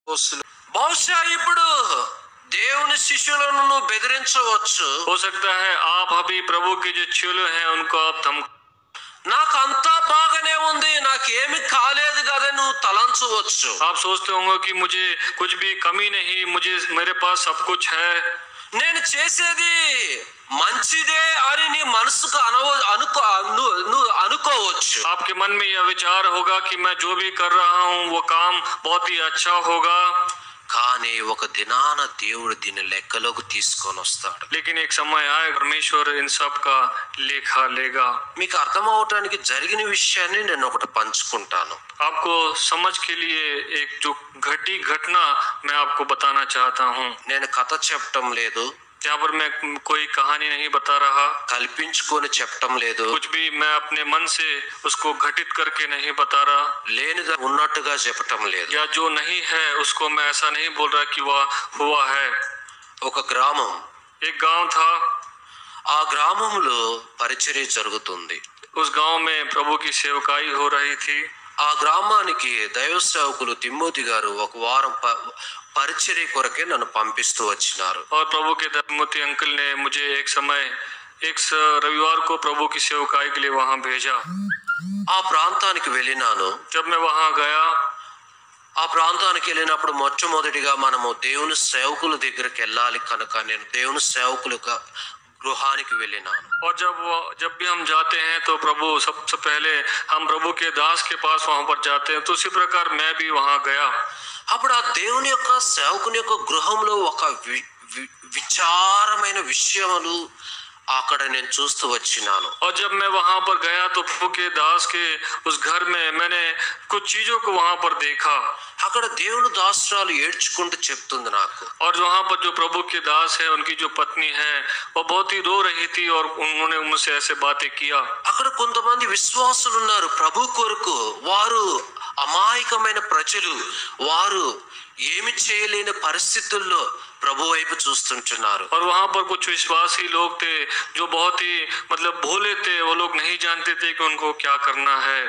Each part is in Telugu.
బహుశా ఇప్పుడు దేవుని శిష్యులను నువ్వు బెదిరించవచ్చు. हो सकता है आप अभी प्रभु के जो चेले हैं उनको आप धम నాకు అంతా బాగానే ఉంది, నాకేమి కాలేదు కదా నువ్వు తలంచవచ్చు. आप सोचते होंगे कि मुझे कुछ भी कमी नहीं, मुझे मेरे पास सब कुछ है, నేను చేసేది మంచిదే అని నీ మనసుకు అనుకోవచ్చు. आपके मन में यह विचार होगा कि मैं जो भी कर रहा हूँ वो काम बहुत ही अच्छा होगा. కానీ ఒక దినాన దేవుడు దీన్ని లెక్కలోకి తీసుకొని వస్తాడు. लेकिन एक समय आए परमेश्वर इन सब का लेखा लेगा. మీకు అర్థం అవటానికి జరిగిన విషయాన్ని నేను ఒకటి పంచుకుంటాను. आपको समझ के लिए एक जो घटी घटना मैं आपको बताना चाहता हूँ. నేను కథ చెప్పటం లేదు, यहाँ पर मैं कोई कहानी नहीं बता रहा, కల్పించుకొని చెప్పటం లేదు, कुछ भी मैं अपने मन से उसको घटित करके नहीं बता रहा, లేనిదా ఉన్నట్టుగా చెప్పటం లేదు. या जो नहीं है उसको मैं ऐसा नहीं बोल रहा कि वह हुआ है. ఒక గ్రామం, एक गांव था, ఆ గ్రామంలో పరిచర్య జరుగుతుంది. उस गांव में प्रभु की सेवकाई हो रही थी. ఆ గ్రామానికి దైవ సేవకులు తిమ్మోతి గారు ఒక వారం పరిచర్య కొరకే నన్ను పంపిస్తూ వచ్చినారు. और प्रभु के तिम्मोथी अंकल ने मुझे एक रविवार को प्रभु की सेवकाई के लिए वहां भेजा. ఆ ప్రాంతానికి వెళ్ళినాను. जब मैं वहां गया, ఆ ప్రాంతానికి వెళ్ళినప్పుడు మొట్టమొదటిగా మనము దేవుని సేవకుల దగ్గరికి వెళ్ళాలి కనుక నేను దేవుని సేవకుల గృహానికి వెళ్ళినాను. और जब भी हम जाते हैं तो प्रभु सबसे पहले हम प्रभु के दास के पास वहां पर जाते हैं. तो उसी प्रकार मैं भी वहां गया. అప్పుడు ఆ దేవుని యొక్క సేవకుని యొక్క గృహంలో ఒక విచారమైన విషయములు అక్కడ నేను చూస్తూ వచ్చినాను. और जब मैं वहां पर गया तो प्रभु के दास के उस घर में मैंने कुछ चीजों को वहां पर देखा. అక్కడ దేవుని దాసురాలు ఏడ్చుకుంటూ చెప్తుంది నాకు. और वहां पर जो प्रभु के दास है उनकी जो पत्नी है वो बहुत ही रो रही थी और उन्होंने मुझसे ऐसे बातें किया. అక్కడ కొంతమంది విశ్వాసులు ఉన్నారు ప్రభు కొరకు, వారు అమాయకమైన ప్రజలు, వారు ఏమి చేయలేని పరిస్థితుల్లో ప్రభు వైపు చూస్తుంటున్నారు. और वहां पर कुछ विश्वासी लोग थे जो बहुत ही भोले थे. वो लोग नहीं जानते थे कि उनको क्या करना है.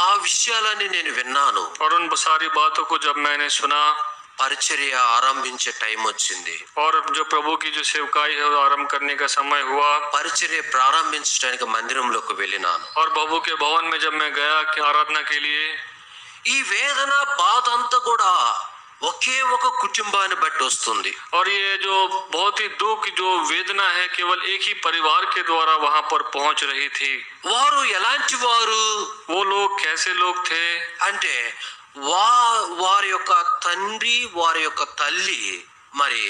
ఆ విషయాలని నేను విన్నాను. और उन सारी बातों को जब मैंने सुना, పరిచర్య ఆరంభించే టైం వచ్చింది. और जो प्रभु की जो सेवकाई है वो आरंभ करने का समय हुआ. పరిచర్య ప్రారంభించడానికి మందిరంలోకి వెళ్ళినాను. और प्रभु के भवन में जब मैं गया कि आराधना के लिए, ఈ వేదన బాధ అంతా కూడా ఒకే ఒక కుటుంబాన్ని బట్టి వస్తుంది. और ये जो बहुत ही दुख जो वेदना है केवल एक ही परिवार के द्वारा वहां पर पहुंच रही थी. వారు ఎలాంటి వారు? वो लोग कैसे लोग थे అంటే వారి యొక్క తండ్రి, వారి యొక్క తల్లి మరి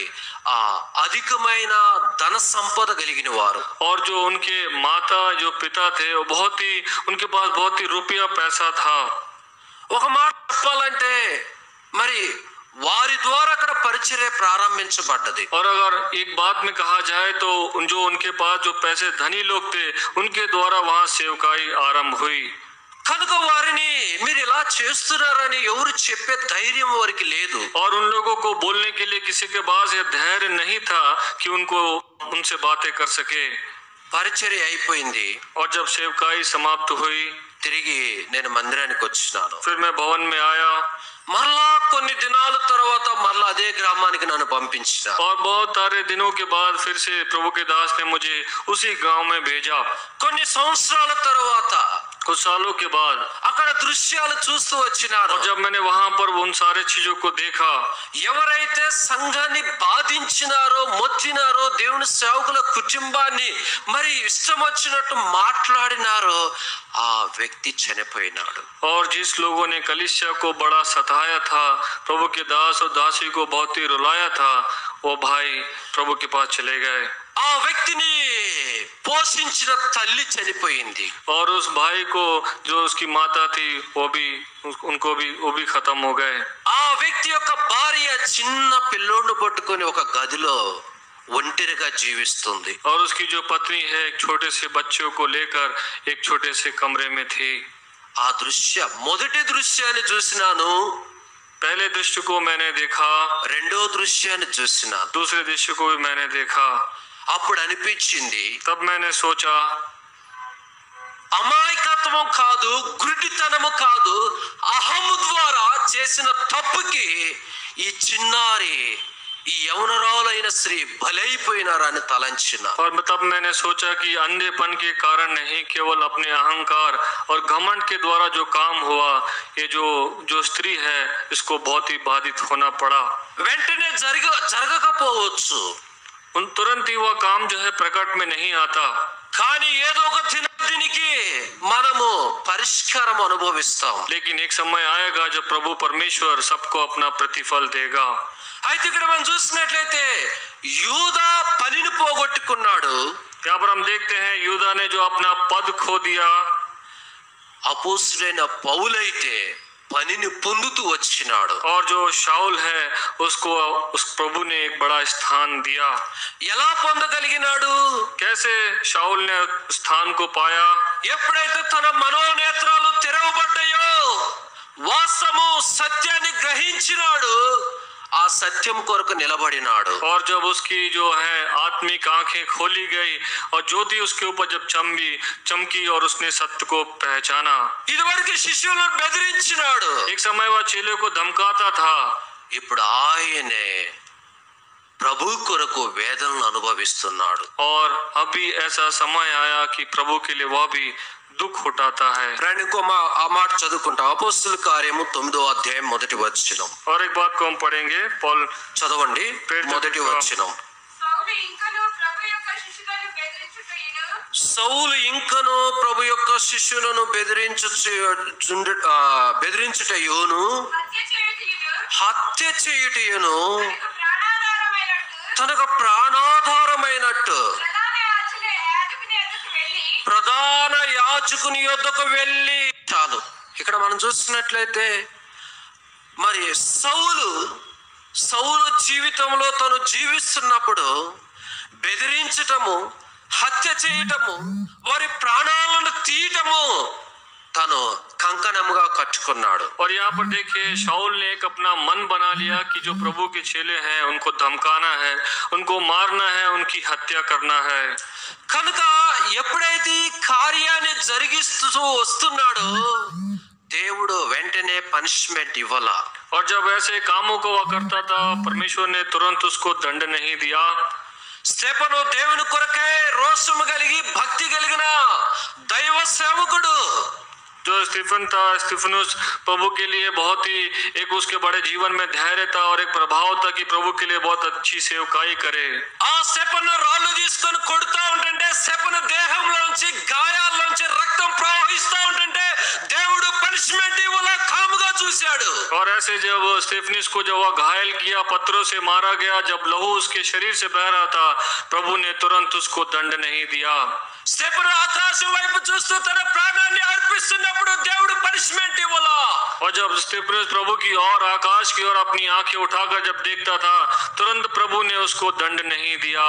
ఆ అధికమైన ధన సంపద కలిగిన వారు. और जो उनके माता जो पिता थे वो उनके पास बहुत ही रुपया पैसा था. ఒక మాట చెప్పాలంటే మరి వారి ద్వారా అక్కడ పరిచర్య ప్రారంభించబడ్డది. और अगर एक बात में कहा जाए तो जो उनके पास जो पैसे धनी लोग थे उनके द्वारा वहां सेवकाई आरंभ हुई. కనుక వారిని మీరు ఇలా చేస్తున్నారని ఎవరు చెప్పే ధైర్యం వారికి లేదు. और उन लोगों को बोलने के लिए किसी के पास यह धैर्य नहीं था कि उनसे बातें कर सके. పరిచర్య అయిపోయింది. और जब सेवकाई समाप्त हुई, తిరిగి నేను మందిరానికి వచ్చినాను. फिर मैं भवन में आया. మరలా కొన్ని దినాల తర్వాత మరలా అదే గ్రామానికి నన్ను పంపించిన. और बहुत सारे दिनों के बाद फिर से प्रभु के दास ने मुझे उसी गांव में भेजा. కొన్ని సంవత్సరాల తర్వాత कुछ सालों के बाद అక్కడ దృశ్యాలు చూస్తూ వచ్చినాను. और जब मैंने वहां पर उन सारे चीजों को देखा, ఎవరైతే సంఘాన్ని బాధించినారో, మొత్తినారో, దేవుని సేవకుల కుటుంబాన్ని మరి ఇష్టం వచ్చినట్టు మాట్లాడినారో ఆ వ్యక్తి చనిపోయినాడు. और जिस लोगों ने कलीसिया को बड़ा सताया था, प्रभु के दास और दासी को बहुत ही रुलाया था, वो भाई प्रभु के पास चले गए. ఆ వ్యక్తిని పోషించిన తల్లి చనిపోయింది. और उस भाई को जो उसकी माता थी वो भी खत्म हो गए. ఆ వ్యక్తి యొక్క భార్య చిన్న పిల్లోడిని పట్టుకొని ఒక గదిలో ఒంటరిగా జీవిస్తుంది. और उसकी जो पत्नी है एक छोटे से बच्चों को लेकर एक छोटे से कमरे में थी. ఆ మొదటి దృశ్యాన్ని చూసినాను. पहले दृश्य को मैंने देखा. రెండో దృశ్యాన్ని చూసినాను. दूसरे दृश्य को भी मैंने देखा. అప్పుడు అనిపించింది, तब मैंने सोचा అమాయకత్వం కాదు, గుడ్డితనము కాదు, అహము ద్వారా చేసిన తప్పుకి ఈ చిన్నారి ఈ యవనరాలైన స్త్రీ బలైపోయినారని తలంచినారు. और तब मैंने सोचा कि अंधेपन के कारण नहीं, केवल अपने अहंकार और घमंड के द्वारा जो काम हुआ, ये जो स्त्री है इसको बहुत ही बाधित होना पड़ा। వెంటనే జరగకపోవచ్చు, तुरंत ही वह काम जो है प्रकट में नहीं आता, కానీ ఏదో ఒక దీనికి మనము పరిష్కారం అనుభవిస్తాం. लेकिन एक समय आएगा जब प्रभु परमेश्वर सबको अपना प्रतिफल देगा। అయితే ఇక్కడ మనం చూసినట్లయితే యూదా పనిని పోగొట్టుకున్నాడు. यहाँ पर हम देखते हैं यूदा ने जो अपना पद खो दिया, అపోస్తుడైన పౌలైతే పనిని పొందుతూ వచ్చినాడు. और जो शाऊल है उसको उस प्रभु ने एक बड़ा स्थान दिया। ఎలా పొందగలిగినాడు? कैसे शाऊल ने स्थान को पाया? ఎప్పుడైతే తన మనోనేత్రాలు తెరవబడ్డాయో, వాస్తవము సత్యాన్ని గ్రహించినాడు, ఆ సత్యం కొరకు నిలబడినాడు. और जब उसकी जो है आत्मिक आंखें खोली गई और ज्योति उसके ऊपर जब चमकी और उसने सत्य को पहचाना। ఇదివరకు శిష్యులను బెదిరించినాడు, एक समय वह चेले को धमकाता था, ఇప్పుడు ఆయనే ప్రభు కొరకు వేదనలు అనుభవిస్తున్నాడు. और अभी ऐसा समय आया कि प्रभु के लिए वह भी दुख उठाता है। రండి ఇంకో ఆ మాట చదువుకుంటాం. అపోస్తుల కార్యము 9వ అధ్యాయం మొదటి వచనం. और एक बात को हम पढ़ेंगे, पौल చదవండి మొదటి వచనం. సౌలు ఇంకను ప్రభు యొక్క శిష్యులను బెదిరించుటయును హత్య చేయుటయును తనకు ప్రాణాధారమైనట్టు ప్రధాన యాజకుని యొద్దకు వెళ్ళి, చాలు. ఇక్కడ మనం చూస్తున్నట్లయితే మరి సౌలు జీవితంలో తను జీవిస్తున్నప్పుడు బెదిరించటము, హత్య చేయటము, వారి ప్రాణాలను తీయటము తను కంకణముగా కట్టుకున్నాడు. और यहाँ पर देखिए शाऊल ने एक अपना मन बना लिया कि जो प्रभु के चेले हैं उनको धमकाना है, उनको मारना है, उनकी हत्या करना है। కనుక ఎప్పుడైతే ఈ కార్యాన్ని జరిగిస్తూ వస్తున్నాడో దేవుడు వెంటనే పనిష్మెంట్ ఇవ్వాల. और जब ऐसे कामों को वह करता था, परमेश्वर ने तुरंत उसको दंड नहीं दिया। స్టెఫను దేవుని కొరకే రోషము కలిగి భక్తి కలిగిన దైవ సేవకుడు. जो स्टीफन था, स्टीफनुस प्रभु के लिए बहुत ही एक उसके बड़े जीवन में धैर्य था और एक प्रभाव था कि प्रभु के लिए बहुत अच्छी सेवकाई करे। ఆ స్టెఫను రాళ్ళు తీసుకొని కొడుతూ ఉంటుంటే స్టెఫను దేహంలోంచి గాయాల్లోంచి రక్తం ప్రవహిస్తూ ఉంటుంటే దేవుడు పనిష్మెంట్ ఇవ్వాల కాముగా చూశాడు. और ऐसे जब स्टीफनुस को जब वह घायल किया, पत्थरों से मारा गया, जब लहू उसके शरीर से बह रहा था, प्रभु ने तुरंत उसको दंड नहीं दिया। స్టెఫను ఆకాశం వైపు చూస్తూ తన ప్రాణాన్ని అర్పిస్తున్నప్పుడు దేవుడు పనిష్మెంట్ ఇవ్వాలా. और जब स्टीफनुस प्रभु की ओर, आकाश की ओर अपनी आंखें उठाकर जब देखता था, तुरंत प्रभु ने उसको दंड नहीं दिया।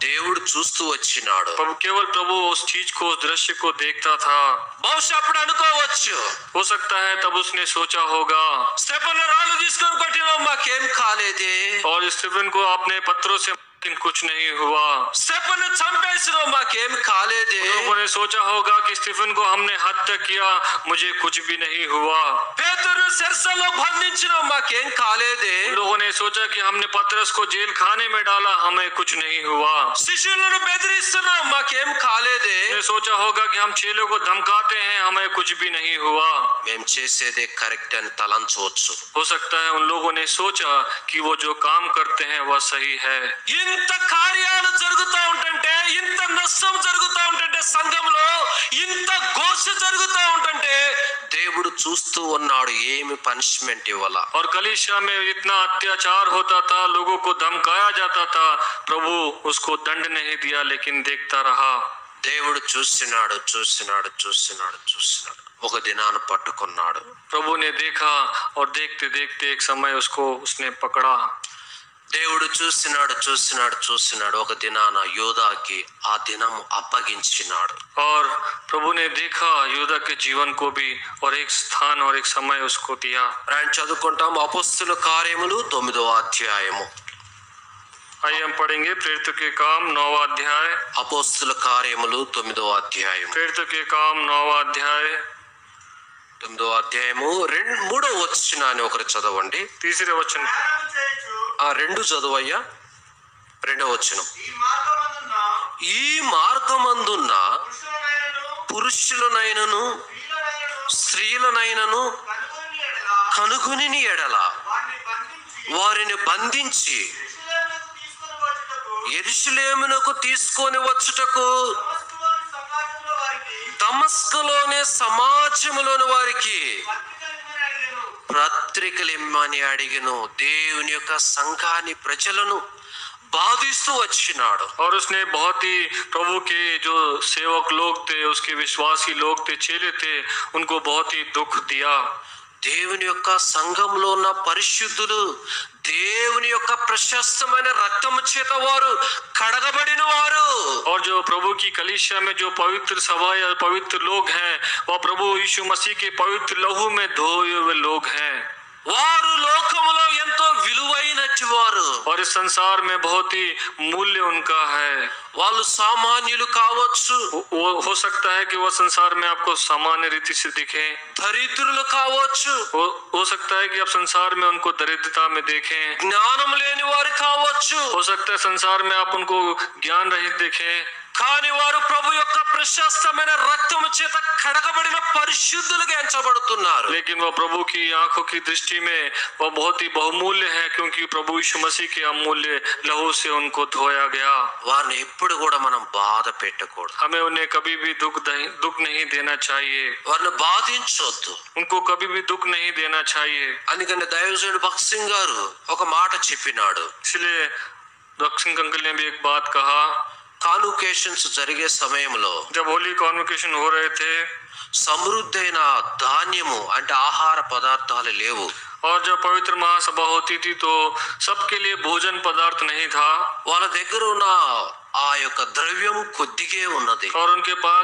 దేవుడు చూస్తూ వచ్చినాడు. केवल प्रभु उस चीज को, उस दृश्य को देखता था। బహుశా అప్పుడు అనుకోవచ్చు, हो सकता है तब उसने सोचा होगा, స్టెఫను రాళ్ళు తీసుకొని కొట్టినా మాకేం కాలేదే, और स्टीफन को आपने पत्थरों से लेकिन कुछ नहीं हुआ। స్టెఫను చంపేసినా మాకేం కాలేదే. लोगों ने सोचा होगा कि स्टीफन को हमने हत्या किया, मुझे कुछ भी नहीं हुआ। పేతురు సెరసలో బంధించినా మాకేం కాలేదే. लोगों ने सोचा कि हमने पतरस को जेल खाने में डाला, हमें कुछ नहीं हुआ। శిష్యులను బెదిరిస్తున్నా మాకేం కాలేదే. ने सोचा होगा कि हम चेलों को धमकाते हैं, हमें कुछ भी नहीं हुआ। మేము చేసేదే కరెక్ట్ అని తలంచవచ్చు. हो सकता है उन लोगों ने सोचा कि वो जो काम करते हैं वह सही है। ఇంత కార్యాలు జరుగుతూ ఉంటుంటే, ఇంత నష్టం జరుగుతూ ఉంటుంటే, సంఘంలో ఇంత ఘోష జరుగుతూ ఉంటుంటే దేవుడు చూస్తూ ఉన్నాడు, ఏమి పనిష్మెంట్ ఇవ్వాలా. और कलीसिया में इतना अत्याचार होता था, लोगों को धमकाया जाता था, प्रभु उसको दंड नहीं दिया, लेकिन देखता रहा। దేవుడు చూస్తున్నాడు. ఒక దినాన పట్టుకున్నాడు. प्रभु ने देखा और देखते देखते एक समय उसको उसने पकड़ा। దేవుడు చూస్తున్నాడు. ఒక దినాన యోధాకి ఆ దినము అప్పగించినాడు. और प्रभु ने देखा यूदा के जीवन को भी और एक स्थान और एक समय उसको दिया। రండి చదువుకుంటాం. అపోస్తుల కార్యములు 9వ అధ్యాయము. आइए हम पढ़ेंगे प्रेरितों के काम 9वां अध्याय। అపోస్తుల కార్యములు 9వ అధ్యాయము. प्रेरितों के काम 9वां अध्याय 9వ అధ్యాయము 3వ వచనాన్ని ఒకరు చదవండి. तीसरे वचन। రెండు చదువయ్యా, 2వ వచనం. ఈ మార్గమందున్న ఈ మార్గమందున్న పురుషులనైనను పురుషులనైనను స్త్రీలనైనను స్త్రీలనైనను కనుగొని ఎడల కనుగొని ఎడల వారిని బంధించి వారిని బంధించి యెరూషలేమునకు తీసుకొని వచ్చుటకు యెరూషలేమునకు తీసుకొని వచ్చుటకు దమస్కులోని సమాజంలోని వారికి దమస్కులోని సమాజములోని వారికి పత్రికలు ఇమ్మని పత్రికలు ఇమ్మని అడిగెను. దేవుని యొక్క సంఘాన్ని, ప్రజలను బాధిస్తూ వచ్చినాడు. और उसने बहुत ही प्रभु के जो सेवक लोग थे, उसके विश्वासी लोग थे, चेले थे, उनको बहुत ही दुख दिया। దేవుని యొక్క సంఘంలో ఉన్న పరిశుద్ధులు దేవుని యొక్క ప్రశస్తమైన రక్తము చేత వారు కడగబడిన వారు. और जो प्रभु की कलीसिया में जो पवित्र सभा या पवित्र लोग हैं, वह प्रभु यीशु मसीह के पवित्र लहू में धोए हुए लोग हैं। వారు లోకములో ఎంతో విలువైనటి వారు. और इस संसार में बहुत ही मूल्य उनका है। వాళ్ళు సామాన్యులు కావచ్చు, वो हो सकता है कि वह संसार में आपको सामान्य रीति से दिखे, దరిద్రులు కావచ్చు, हो सकता है कि आप संसार में उनको दरिद्रता में देखें, జ్ఞానం లేని వారు కావచ్చు. हो सकता है संसार में आप उनको ज्ञान रहित देखें, కానీ వారు ప్రభు యొక్క ప్రశస్తమైన రక్తము చేత కడగబడిన పరిశుద్ధులుగా ఎంచబడుతున్నారు. लेकिन वह प्रभु की आंखों की दृष्टि में वह बहुत ही बहुमूल्य है, क्योंकि प्रभु यीशु मसीह के अमूल्य लहू से उनको धोया गया। వారిని ఎప్పుడు కూడా మనం బాధ పెట్టకూడదు, हमें उन्हें कभी भी दुख नहीं देना चाहिए, వారిని బాధించొద్దు. उनको कभी भी दुख नहीं देना चाहिए। అందుకని దైవజనుడు భక్త్ సింగ్ గారు ఒక మాట చెప్పినాడు. इसलिए दक्षिण अंकल ने भी एक बात कहा, కాన్వకేషన్స్ జరిగే సమయంలో जब होली कॉन्वोकेशन हो रहे थे సమృద్ధైన ధాన్యము అంటే ఆహార పదార్థాలు లేవు. और जब पवित्र महासभा होती थी तो सबके लिए भोजन पदार्थ नहीं था, వాళ్ళ దగ్గర ఉన్న ఆ యొక్క ద్రవ్యం కొద్దిగే ఉన్నది. और उनके पास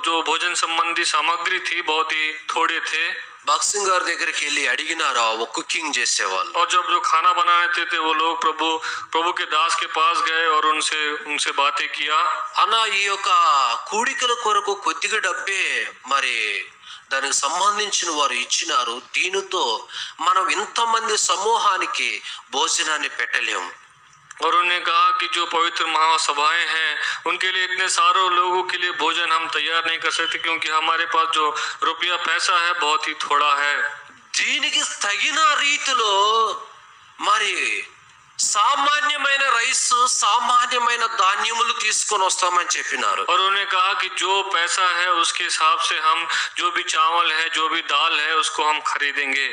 जो भोजन संबंधी सामग्री थी बहुत ही थोड़े थे। భక్త్ సింగ్ గారి దగ్గరికి వెళ్ళి అడిగినారు ఆ కుకింగ్ చేసేవాళ్ళు. और जब जो खाना बनाते थे वो लोग प्रभु के दास के पास गए और उनसे बातें किया। అన్న ఈ యొక్క కూడికల కొరకు కొద్దిగా డబ్బే మరి దానికి సంబంధించిన వారు ఇచ్చినారు, దీనితో మనం ఇంతమంది సమూహానికి భోజనాన్ని పెట్టలేము. और उन्होंने कहा कि जो पवित्र महासभाएं हैं उनके लिए इतने सारे लोगों के लिए भोजन हम तैयार नहीं कर सकते, क्योंकि हमारे पास जो रुपया पैसा है बहुत ही थोड़ा है। దీనికి తగిన రీతిలో మరి సామాన్యమైన రైస్, సామాన్యమైన ధాన్యములు తీసుకొని వస్తామని చెప్పినారు. और उन्होंने कहा कि जो पैसा है उसके हिसाब से हम जो भी चावल है, जो भी दाल है, उसको हम खरीदेंगे।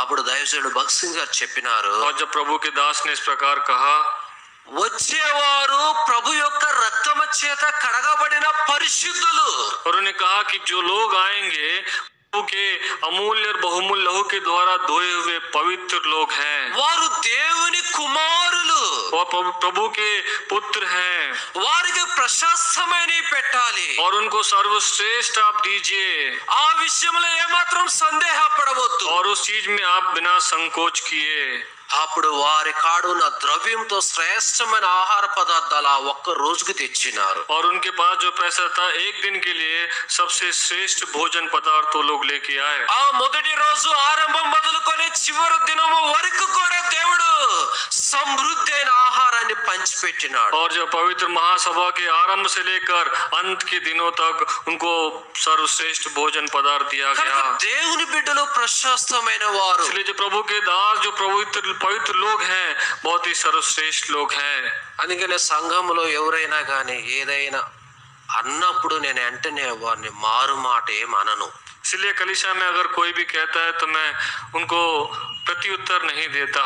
అప్పుడు దైవజనుడు భక్త్ సింగ్ గారు చెప్పినారు, और जब प्रभु के दास ने इस प्रकार कहा, వచ్చేవారు ప్రభు యొక్క రక్తము చేత కడగబడిన పరిశుద్ధులు. और उन्होंने कहा कि जो लोग आएंगे प्रभु के अमूल्य और बहुमूल्य लहू के द्वारा धोए हुए पवित्र लोग हैं, వారు దేవుని కుమారులు, और प्रभु के पुत्र हैं, వారికి ప్రశస్తమైన పెట్టాలి. और उनको सर्वश्रेष्ठ आप दीजिए, ఆ విషయంలో ఏమాత్రం సందేహపడవద్దు. और उस चीज में आप बिना संकोच किए। అప్పుడు వారి కాడున్న ద్రవ్యంతో శ్రేష్టమైన ఆహార పదార్థాలు ఆ ఒక్క రోజుకు తెచ్చినారు. और उनके पास जो पैसा था एक दिन के लिए सबसे श्रेष्ठ भोजन पदार्थ वो लोग लेके आए। ఆ మొదటి రోజు ఆరంభం మొదలుకొని చివరి దినము వరకు కూడా దేవుడు సమృద్ధి అయిన ఆహారాన్ని పంచిపెట్టినాడు. और जब पवित्र महासभा के आरंभ से लेकर अंत के दिनों तक उनको सर्वश्रेष्ठ भोजन पदार्थ दिया కనుక गया। దేవుని బిడ్డలు ప్రశస్తమైన వారు. इसलिए जो प्रभु के दास, जो पवित्र लोग हैं, बहुत ही सर्वश्रेष्ठ लोग हैं। అందుకనే సంఘములో ఎవరైనా కానీ ఏదైనా అన్నప్పుడు నేను వెంటనే వారిని మారు మాట ఏమనను. इसलिए कलीसिया में अगर कोई भी कहता है तो मैं उनको प्रत्युत्तर नहीं देता।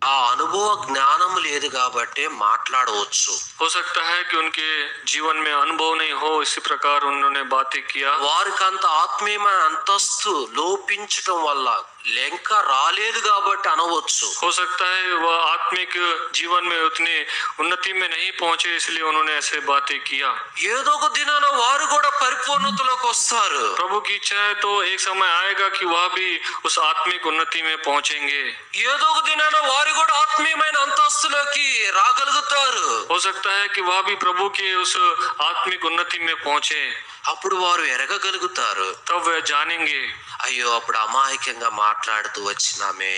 ఆ అనుభవ జ్ఞానం లేదు కాబట్టి మాట్లాడవచ్చు. हो सकता है कि उनके जीवन में अनुभव नहीं हो, इसी प्रकार उन्होंने बातें किया। వారికి అంత ఆత్మీయమైన అంతస్తు లోపించటం వల్ల లెంక రాలేదు కాబట్టి అనవచ్చు. हो सकता है वह आत्मिक जीवन में उतनी उन्नति में नहीं पहुंचे, इसलिए उन्होंने ऐसे बातें किया। ఏదో ఒక దినాన వారు కూడా పరిపూర్ణతలోకి వస్తారు. प्रभु की इच्छा है तो एक समय आएगा कि वह भी उस आत्मिक उन्नति में पहुंचेंगे। ఏదో ఒక దినాన వారు కూడా ఆత్మీయమైన అంతస్తులోకి రాగలుగుతారు. हो सकता है कि वह भी प्रभु के उस आत्मिक उन्नति में पहुंचे। అప్పుడు వారు ఎరగగలుగుతారు, तब वे जानेंगे। అయ్యో అప్పుడు అమాయకంగా మాట్లాడుతూ వచ్చినామే,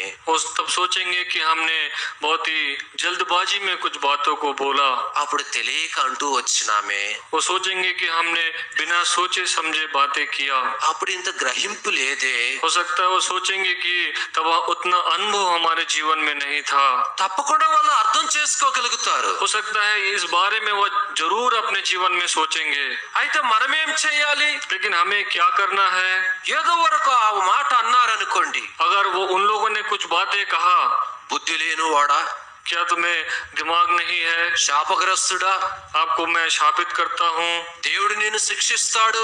तब सोचेंगे कि हमने बहुत ही जल्दबाजी में कुछ बातों को बोला। అప్పుడు తెలియక అంటూ వచ్చినామే, वो सोचेंगे कि हमने बिना सोचे समझे बातें किया। అప్పుడు ఇంత గ్రహింపు లేదే, हो सकता है वो सोचेंगे कि तब उतना अनुभव हमारे जीवन में नहीं था। తప్పకుండా వాళ్ళు అర్థం చేసుకోగలుగుతారు. हो सकता है इस बारे में वो जरूर अपने जीवन में सोचेंगे। అయితే మనమేం చేయాలి? लेकिन हमें क्या करना है? ఏదో వరకు ఆ మాట అన్నారనుకోండి, अगर वो उन लोगों ने कुछ बातें कहा, బుద్ధి లేనివాడా, क्या तुम्हें दिमाग नहीं है, శాపగ్రస్తుడా, आपको मैं शापित करता हूँ, దేవుడు నిన్ను శిక్షిస్తాడు,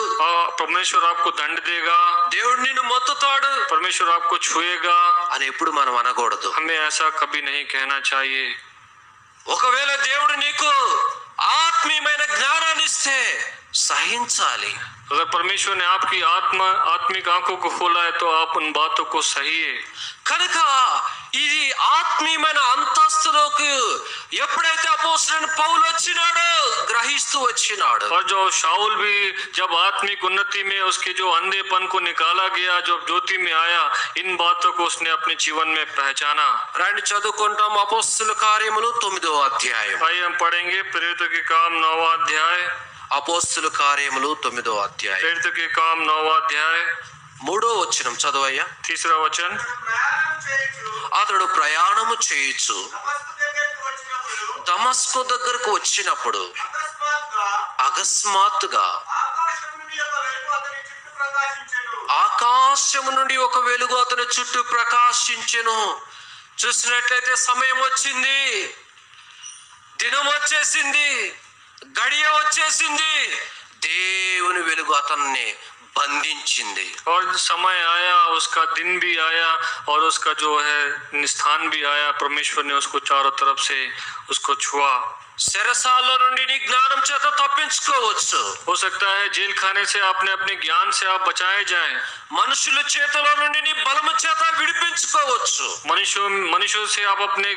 परमेश्वर आपको दंड देगा, దేవుడు నిన్ను మొత్తుతాడు परमेश्वर आपको छुएगा, అని ఎప్పుడు మనం అనకూడదు. हमें ऐसा कभी नहीं कहना चाहिए। ఒకవేళ దేవుడు నీకు ఆత్మీయమైన జ్ఞానాన్ని ఇస్తే సహించాలి. अगर परमेश्वर ने आपकी आत्मिक आंखों को खोला है तो आप उन बातों को सहिए। కనుక ఇది ఆత్మీయమైన అంతస్తులోకి ఎప్పుడైతే అపోస్తలుడైన పౌలు వచ్చినాడో గ్రహిస్తూ వచ్చినాడు. और जो शाऊल भी जब आत्मिक उन्नति में उसके जो अंधेपन को निकाला गया, जब ज्योति में आया, इन बातों को उसने अपने जीवन में पहचाना। రండి చదువుకుంటాం అపోస్తలుల కార్యములు 9వ అధ్యాయం. आइए हम पढ़ेंगे प्रेरितों के काम 9वां अध्याय। అపోస్తలుల కార్యములు 9వ అధ్యాయం प्रेरितों के काम 9वां अध्याय 3వ వచనం చదవయ్యా. 3रा वचन। అతడు ప్రయాణము చేయుచు దమస్కు దగ్గరకు వచ్చినప్పుడు అకస్మాత్తుగా ఆకాశము నుండి ఒక వెలుగు అతని చుట్టూ ప్రకాశించెను. చూసినట్లయితే సమయం వచ్చింది, దినం వచ్చేసింది, గడియ వచ్చేసింది, దేవుని వెలుగు అతన్ని బంధించింది. और समय आया, उसका दिन भी आया और उसका जो है स्थान भी आया। परमेश्वर ने उसको चारों तरफ से उसको छुआ। చెరసాల నుండి నీ జ్ఞానం చేత తప్పించుకోవచ్చు. हो सकता है जेल खाने से आपने अपने ज्ञान से आप बचाए जाएं। మనుషుల చేతిలో నుండి నీ బలము చేత విడిపించుకోవచ్చు. मनुष्यों से आप अपने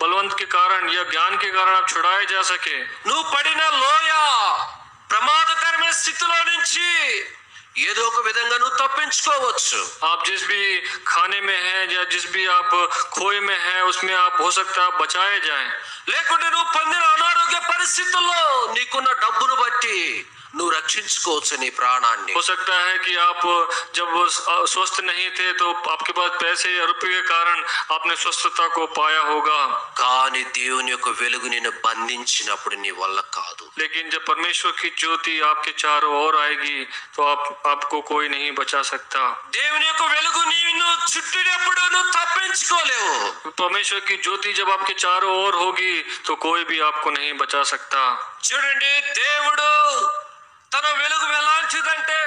बलवंत के कारण या ज्ञान के कारण आप छुड़ाए जा सके। నువ్వు పడిన లోయ ప్రమాదకరమైన స్థితిలో నుంచి ఏదో ఒక విధంగా నువ్వు తప్పించుకోవచ్చు. आप जिस भी खाने में हैं या जिस भी आप खोए में हैं उसमें आप हो सकता है आप बचाए जाएं। లేకుంటే నువ్వు పొందిన అనారోగ్య పరిస్థితుల్లో నీకున్న డబ్బును బట్టి నువ్వు రక్షించుకోవచ్చు నీ ప్రాణాన్ని. हो सकता है कि आप जब स्वस्थ नहीं थे तो आपके पास पैसे या रुपये के कारण आपने स्वस्थता को पाया होगा। కానీ దేవుని యొక్క వెలుగు నిన్ను బంధించినప్పుడు నీ వల్ల కాదు. लेकिन जब परमेश्वर की ज्योति आपके चारों ओर आएगी तो आपको कोई नहीं बचा सकता। దేవుని యొక్క వెలుగు నిన్ను చుట్టినప్పుడు నువ్వు తప్పించుకోలేవు. परमेश्वर की ज्योति जब आपके चारों ओर होगी तो कोई भी आपको नहीं बचा सकता। చూడండి, దేవుడు తన వెలుగు ఎలాంటిదంటే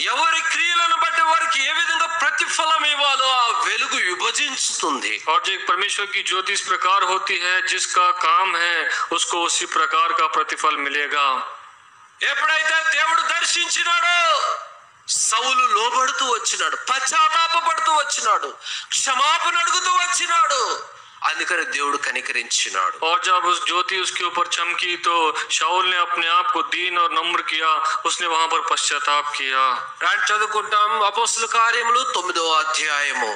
ఎవరి క్రియలను బట్టి వారికి ఏ విధంగా ప్రతిఫలం ఇవ్వాలో ఆ వెలుగు విభజించుతుంది. और जो परमेश्वर की ज्योति इस प्रकार होती है, जिसका काम है उसको उसी प्रकार का प्रतिफल मिलेगा। ఎప్పుడైతే దేవుడు దర్శించినాడో సౌలు లోబడుతూ వచ్చినాడు, పశ్చాత్తాపపడుతూ వచ్చినాడు, క్షమాపణ అడుగుతూ వచ్చినాడు. అందుకని దేవుడు కనికరించినాడు. और जब उस ज्योति उसके ऊपर चमकी तो शाऊल ने अपने आप को दीन और नम्र किया, उसने वहां पर पश्चाताप किया। రాండి చదువుకుంటాం అపోస్తలుల కార్యములు 9వ అధ్యాయము.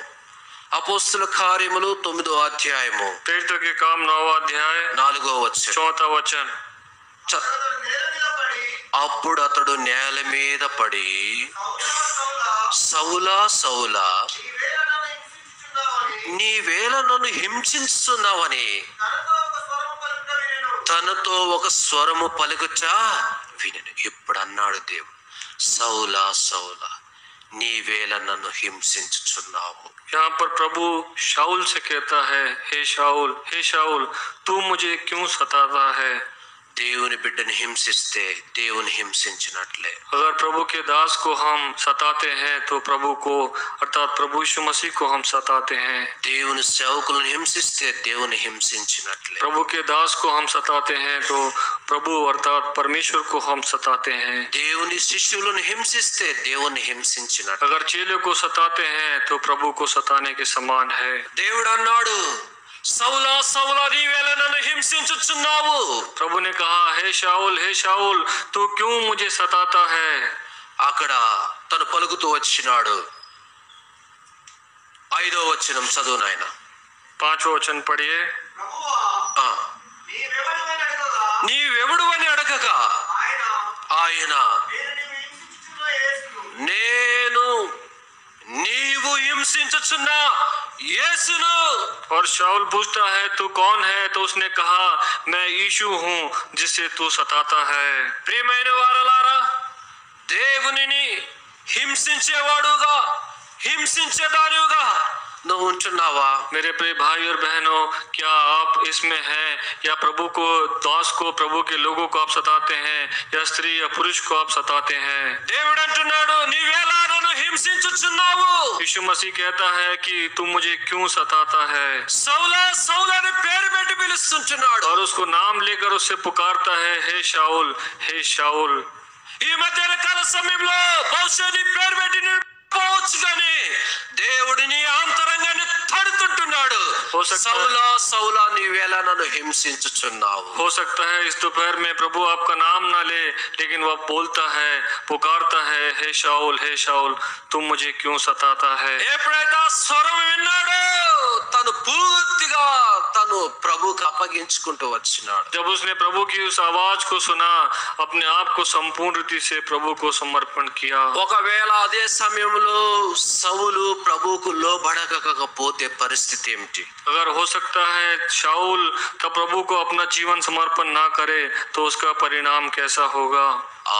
అపోస్తలుల కార్యములు 9వ అధ్యాయము प्रेरितों के काम 9वां अध्याय 4వ వచనం. 4वां वचन। అప్పుడు అతడు నేల మీద పడి, సౌలా సౌలా నీవేళ నన్ను హింసిస్తున్నావని తనతో ఒక స్వరము పలుకుచా వినను. ఇప్పుడు అన్నాడు దేవుడు, సౌలా సౌలా నీవేళ నన్ను హింసించుచున్నావు. यहाँ पर प्रभु शाऊल से कहता है, हे शाऊल तू मुझे क्यों सताता है। దేవుని బిడ్డను హింసిస్తే దేవుని హింసించినట్లే. अगर प्रभु के दास को हम सताते हैं तो प्रभु को अर्थात प्रभु यीशु मसीह को हम सताते हैं। దేవుని సేవకులను హింసిస్తే దేవుని హింసించినట్లే. प्रभु के दास को हम सताते हैं तो प्रभु अर्थात परमेश्वर को हम सताते हैं। దేవుని శిష్యులను హింసిస్తే దేవుని హింసించినట్లే. अगर चेले को सताते हैं तो प्रभु को सताने के समान है। దేవుడు అన్నాడు, సౌలా సౌలా నీవేళ నన్ను హింసించుచున్నావు. प्रभु ने कहा, हे शाऊल तू क्यों मुझे सताता है। అక్కడ తను పలుకుతూ వచ్చినాడు. 5వ వచనం చదువు నాయన. 5वां वचन पढ़िए। ఆ, నీవెవడు అని అడగగా ఆయన నేను నీవు హింసించుచున్న యేసును. और शाऊल पूछता है, तू कौन है? तो उसने कहा, मैं यीशु हूँ जिसे तू सताता है। ప్రియమైన వారలారా, దేవునిని హింసించేవాడుగా హింసించేదానిగా నువ్వు ఉంటున్నావా? मेरे प्रिय भाई और बहनों, क्या आप इसमें हैं? या प्रभु को, दास को, प्रभु के लोगों को आप सताते हैं, या स्त्री या पुरुष को आप सताते हैं? దేవుడు అంటున్నాడు, నీవేలా నన్ను హింసించుచున్నావు? यीशु मसीह कहता है कि तू मुझे क्यों सताता है। సౌలా సౌలా అని పేరు పెట్టి పిలుస్తుంటున్నాడు. और उसको नाम लेकर उससे पुकारता है, हे शाऊल, हे शाऊल। ఈ మధ్యాహ్న కాల సమయంలో బహుశా నీ పేరు పెట్టి పోవచ్చు, కానీ దేవుడిని ఆంతరంగాన్ని తడుతుంటున్నాడు. సౌలా సౌలా నీవేలా నన్ను హింసించుచున్నావు? हो सकता है इस दोपहर में प्रभु आपका नाम ना ले, लेकिन वह बोलता है, पुकारता है, हे शाऊल तुम मुझे क्यों सताता है। ఎప్పుడైతే ఆ స్వరం విన్నాడో తను పూర్తిగా తను ప్రభుకి అప్పగించుకుంటూ వచ్చినాడు. जब उसने प्रभु की उस आवाज को सुना, अपने आप को संपूर्ण रीति से प्रभु को समर्पण किया। ఒకవేళ అదే సమయంలో సౌలు ప్రభువుకు లోబడకపోతే పరిస్థితి ఏమిటి? अगर हो सकता है शाऊल का प्रभु को अपना जीवन समर्पण ना करे, तो उसका परिणाम कैसा होगा।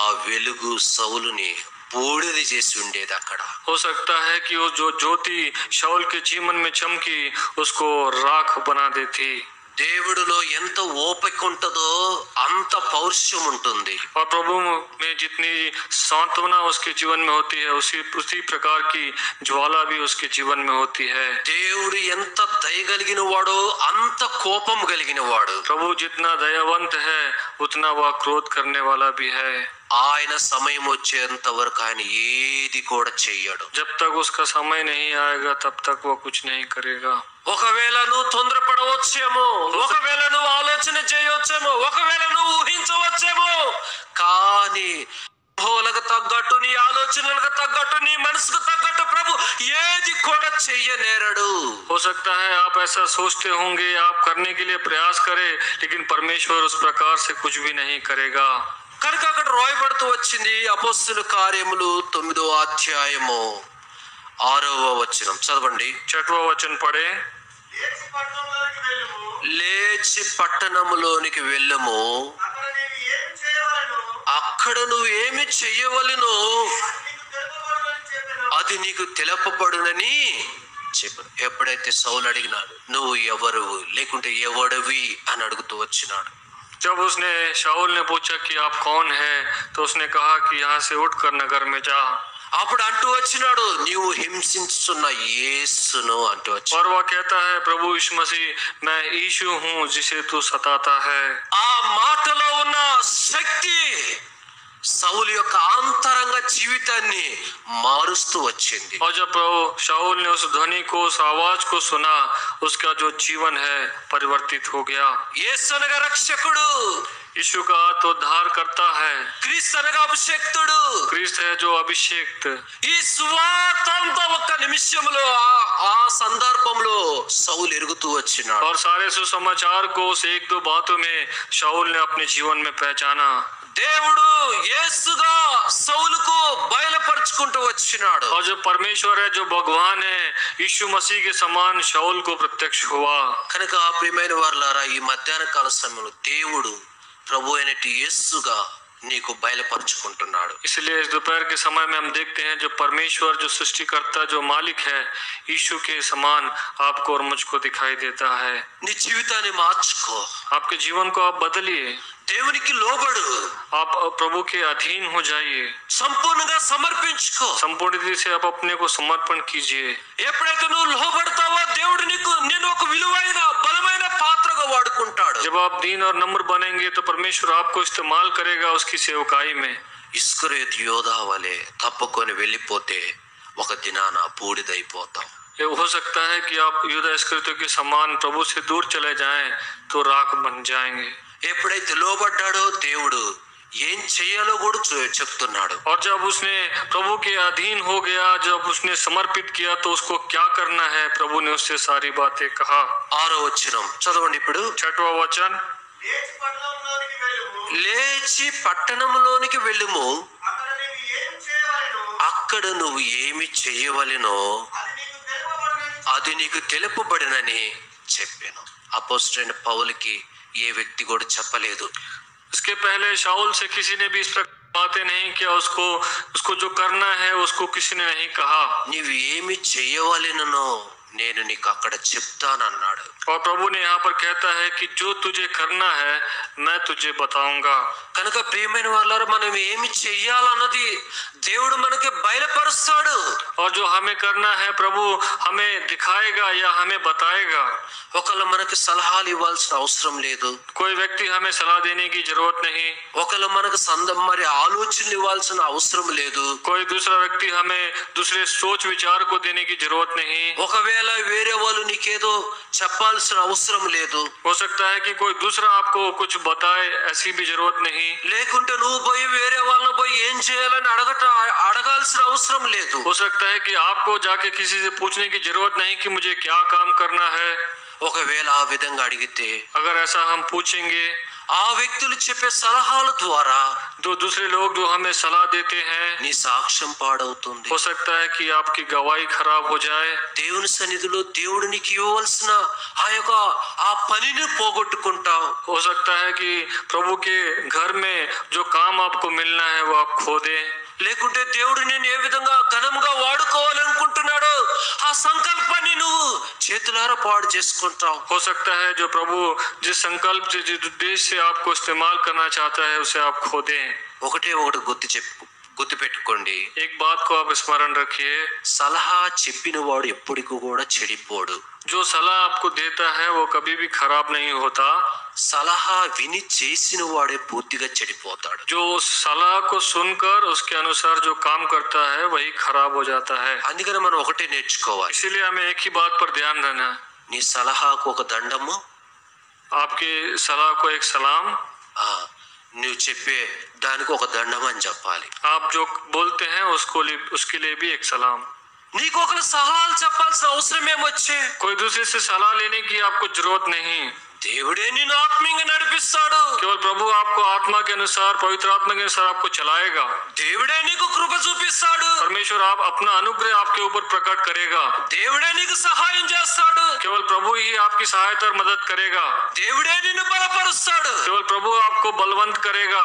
ఆ వెలుగు సౌలుని బూడిది చేసి ఉండేది అక్కడ. हो सकता है कि वो जो ज्योति शाऊल के जीवन में चमकी, उसको राख बना देती। దేవుడిలో ఎంత ఓపిక ఉంటుందో అంత పౌరుషం ఉంటుంది. और प्रभु में जितनी सांत्वना उसके जीवन में होती है, उसी प्रकार की ज्वाला भी उसके जीवन में होती है। దేవుడు ఎంత దయగలిగిన వాడో అంత కోపం కలిగిన వాడు. प्रभु जितना दयावंत है, उतना वह क्रोध करने वाला भी है। ఆయన సమయం వచ్చేంత వరకు ఆయన ఏది కూడా చెయ్యడు. जब तक उसका समय नहीं आएगा, तब तक वह कुछ नहीं करेगा। ఒకవేళ నువ్వు తొందరపడవచ్చేమో, ఒకవేళ నువ్వు ఆలోచన చేయవచ్చేమో, ఒకవేళ నువ్వు ఊహించవచ్చేమో, కానీ ఊహలకు తగ్గట్టు, నీ ఆలోచనలకు తగ్గట్టు, నీ మనసుకు తగ్గట్టు ప్రభు ఏది కూడా చెయ్యనేరడు. हो सकता है आप ऐसा सोचते होंगे, आप करने के लिए प्रयास करें, लेकिन परमेश्वर उस प्रकार से कुछ भी नहीं करेगा। కనుక అక్కడ రాయబడుతూ వచ్చింది అపోస్తలుల కార్యములు 9వ అధ్యాయము 6వ వచనం చదవండి. 6वां वचन पढ़े। లేచి పట్టణములోనికి వెళ్ళము, అక్కడ నువ్వు ఏమి చెయ్యవలెనో అది నీకు తెలుపబడునని చెప్పాను. ఎప్పుడైతే సౌలు అడిగినాడు, నువ్వు ఎవరు లేకుంటే ఎవడివి అని అడుగుతూ వచ్చినాడు. जब उसने शाऊल ने पूछा कि आप कौन हैं, तो उसने कहा कि यहाँ से उठकर नगर में जा। అప్పుడు అంటూ వచ్చినాడు, నీవు హింసించుచున్న యేసును అంటూ వచ్చి. और वह कहता है, प्रभु यीशु मसीह, मैं यीशु हूँ जिसे तू सताता है। ఆ మాటలో ఉన్న శక్తి సౌలు యొక్క ఆంతరంగ జీవితాన్ని మారుస్తూ వచ్చింది. और जब प्रभु शाऊल ने उस ध्वनि को, उस आवाज को सुना, उसका जो जीवन है परिवर्तित हो गया। యేసు అనగా రక్షకుడు, यीशु का तो उद्धार करता है। క్రీస్తు అనగా అభిషేక్తుడు. क्रिस्त है जो अभिषेक्त। ఈ సువార్తంతో ఒక్క నిమిషంలో ఆ సందర్భంలో సౌలు ఎరుగుతూ వచ్చినాడు. और सारे सुसमाचार को उस 1-2 बातों में शाऊल ने अपने जीवन में पहचाना। దేవుడు యేసుగా సౌలుకు బయలుపరుచుకుంటూ వచ్చినాడు. और जो परमेश्वर है, जो भगवान है, यीशु मसीह के समान शाऊल को प्रत्यक्ष हुआ। కనుక ప్రియమైన వారలారా, ఈ మధ్యాహ్న కాల సమయంలో దేవుడు ప్రభు అయినటి యేసుగా నీకు బయలుపరుచుకుంటున్నాడు. इसलिए इस दोपहर के समय में हम देखते हैं, जो परमेश्वर, जो सृष्टिकर्ता, जो मालिक है, यीशु के समान आपको और मुझको दिखाई देता है। నీ జీవితాన్ని మార్చుకో, आपके जीवन को आप बदलिए, దేవునికి లోబడు, आप प्रभु के अधीन हो जाइए, సంపూర్ణంగా సమర్పించుకో. संपूर्ण रीति से आप अपने को समर्पण कीजिए। ఎప్పుడైతే నువ్వు లోబడతావో దేవుడు నేను ఒక విలువైన బలమైన పాత్రగా వాడుకుంటాడు. जब आप दीन और नम्र बनेंगे, तो परमेश्वर आपको इस्तेमाल करेगा उसकी सेवकाई में। ఇస్కరియోతు యోధా వలె తప్పుకొని వెళ్ళిపోతే ఒక దినాన బూడిదైపోతాం. ये हो सकता है कि आप यूदा इस्करियोती के समान प्रभु से दूर चले जाएं तो राख बन जाएंगे। ఎప్పుడైతే లోబడ్డాడో దేవుడు ఏం చెయ్యాలో కూడా చెప్తున్నాడు. और जब उसने प्रभु के अधीन हो गया, जब उसने समर्पित किया तो उसको क्या करना है, प्रभु ने उससे सारी बातें कहा। 6వ వచనం చదవండి ఇప్పుడు. 6वां वचन, లేచి పట్టణంలోనికి వెళ్ళుము, అక్కడ నువ్వు ఏమి చెయ్యవలెనో అది నీకు తెలుపబడినని చెప్పాను. అపోస్తలుడైన పౌలుకి ఏ వ్యక్తి కూడా చెప్పలేదు. इसके पहले शाऊल से किसी ने भी इस प्रकार बातें नहीं किया, उसको जो करना है उसको किसी ने नहीं कहा। నీవు ఏమి చెయ్యవలెనో నేను నీకు అక్కడ చెప్తానన్నాడు. और प्रभु ने यहाँ पर कहता है कि जो तुझे करना है मैं तुझे बताऊंगा। కనుక ప్రియమైన వాళ్ళారా, మనం ఏమి చెయ్యాలన్నది దేవుడు మనకి బయలుపరుస్తాడు. और जो हमें करना है प्रभु हमें दिखाएगा या हमें बताएगा। ఒకళ్ళు మనకి సలహాలు ఇవ్వాల్సిన అవసరం లేదు. कोई व्यक्ति हमें सलाह देने की जरूरत नहीं। ఒకళ్ళు మనకు మరి ఆలోచనలు ఇవ్వాల్సిన అవసరం లేదు. कोई दूसरा व्यक्ति हमें दूसरे सोच विचार को देने की जरूरत नहीं। ఒకవేళ వేరే వాళ్ళు నీకేదో చెప్పాల్సిన అవసరం లేదు. हो सकता है कि कोई दूसरा आपको कुछ बताए, ऐसी भी जरूरत नहीं। లేకుంటే నువ్వు పోయి వేరే వాళ్ళని పోయి ఏం చేయాలని అడగాల్సిన అవసరం లేదు. हो सकता है कि आपको जाके किसी से पूछने की जरूरत नहीं कि मुझे क्या काम करना है। ఒకవేళ ఆ విధంగా అడిగితే अगर ऐसा हम पूछेंगे, ఆ వ్యక్తులు చెప్పే సలహాల ద్వారా जो दूसरे लोग जो हमें सलाह देते हैं, నీ సాక్ష్యం పాడవుతుంది. हो सकता है कि आपकी गवाही खराब हो जाए। దేవుని సన్నిధిలో దేవుడు నీకు ఇవ్వవలసిన ఆ పనిని పోగొట్టుకుంటావు. हो सकता है कि प्रभु के घर में जो काम आपको मिलना है वो आप खो दें। లేకుంటే దేవుడు నేను ఏ విధంగా ఘనంగా వాడుకోవాలనుకుంటున్నాడో ఆ సంకల్పాన్ని నువ్వు చేతులారా పాడు చేసుకుంటావు. हो सकता है जो प्रभु जिस संकल्प से, जिस उद्देश्य से आपको इस्तेमाल करना चाहता है उसे आप खो दें। ఒకటి గుర్తు పెట్టుకోండి. एक बात को आप स्मरण रखिए, సలహా చెప్పిన వాడు ఎప్పటికీ కూడా చెడిపోడు. जो सलाह आपको देता है वो कभी भी खराब नहीं होता। సలహా విని చేసిన వాడే పూర్తిగా చెడిపోతాడు. जो उस सलाह को सुनकर उसके अनुसार जो काम करता है वही खराब हो जाता है। అందుకని మనం ఒకటే నేర్చుకోవాలి. इसीलिए हमें एक ही बात पर ध्यान देना, నీ సలహాకు ఒక దండము, आपकी सलाह को एक सलाम, నువ్వు చెప్పే దానికి ఒక దండం అని చెప్పాలి. आप जो बोलते हैं उसके लिए भी एक सलाम। నీకు ఒకరు సలహాలు చెప్పాల్సిన అవసరం ఏమొచ్చే? कोई दूसरे से सलाह लेने की आपको जरूरत नहीं। దేవుడే నిన్ను ఆత్మీయంగా నడిపిస్తాడు. केवल प्रभु आपको आत्मा के अनुसार, पवित्र आत्मा के अनुसार आपको चलाएगा। దేవుడే నీకు కృప చూపిస్తాడు. परमेश्वर आप अपना अनुग्रह आपके ऊपर प्रकट करेगा। దేవుడే నీకు సహాయం చేస్తాడు. केवल प्रभु ही आपकी सहायता और मदद करेगा। దేవుడే నిన్ను బలపరుస్తాడు. केवल प्रभु आपको बलवंत करेगा।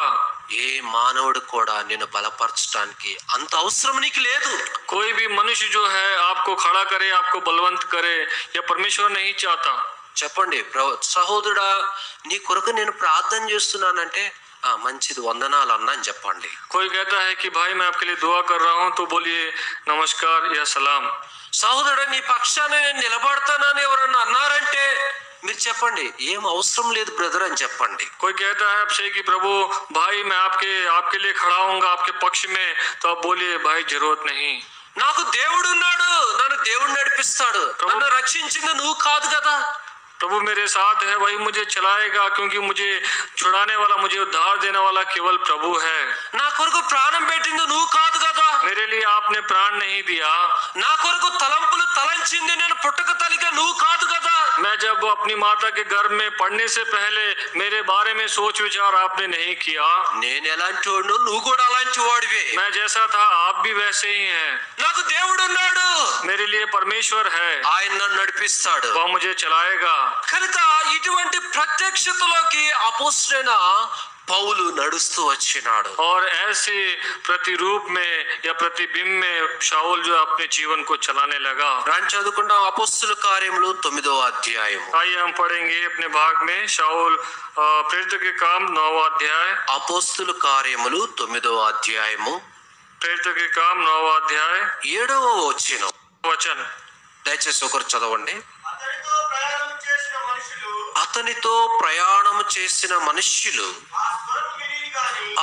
ఏ మానవుడు కూడా నిన్ను బలపరచడానికి అంత అవసరం నీకు లేదు. कोई भी मनुष्य जो है आपको खड़ा करे, आपको बलवंत करे, या परमेश्वर नहीं चाहता। చెప్పండి, సహోదరుడా నీ కొరకు నేను ప్రార్థన చేస్తున్నానంటే మంచిది, వందనాలు అన్నా అని చెప్పండి. कोई कहता है कि भाई मैं आपके लिए दुआ कर रहा हूँ तो बोलिए नमस्कार या सलाम। సహోదరుడా నీ పక్షాన నేను నిలబడతానని ఎవరన్నా అన్నారంటే మీరు చెప్పండి ఏం అవసరం లేదు బ్రదర్ అని చెప్పండి. कोई कहता है आपसे कि प्रभु भाई मैं आपके लिए खड़ा हूँगा आपके पक्ष में, तो आप बोलिए भाई जरूरत नहीं। నాకు దేవుడు ఉన్నాడు, నన్ను దేవుడు నడిపిస్తాడు, నన్ను రక్షించింది నువ్వు కాదు కదా. प्रभु मेरे साथ है, वही मुझे चलाएगा, क्योंकि मुझे छुड़ाने वाला, मुझे उद्धार देने वाला केवल प्रभु है। నా కొరకు ప్రాణం పెట్టింది నువ్వు కాదు కదా. मेरे लिए आपने प्राण नहीं दिया। నా కొరకు తలంపులు తలంచింది నేను పుట్టక తల్లిగా నువ్వు కాదు కదా. मैं जब अपनी माता के गर्भ में पढ़ने से पहले मेरे बारे में सोच विचार आपने नहीं किया। నేను ఎలాంటి వాడినో నువ్వు కూడా అలాంటి వాడివే. मैं जैसा था आप भी वैसे ही हैं। నాకు దేవుడు ఉన్నాడు, मेरे लिए परमेश्वर है, ఆయన నన్ను నడిపిస్తాడు, वो मुझे चलाएगा। కనుక ఇటువంటి ప్రత్యక్షతలోకి అపోస్తలుడైన పౌలు నడుస్తూ వచ్చినాడు. और ऐसे प्रतिरूप में या प्रतिबिंब में शाऊल जो अपने जीवन को चलाने लगा। రాని చదువుకుంటాం అపోస్తలుల కార్యములు 9వ అధ్యాయం. आइए हम पढ़ेंगे अपने भाग में शाऊल प्रेरित के काम 9वां अध्याय। అపోస్తలుల కార్యములు 9వ అధ్యాయము प्रेरित के काम 9वां अध्याय 7వ వచనం. वचन దయచేసి ఒకరు చదవండి. అతనితో ప్రయాణం చేసిన మనుష్యులు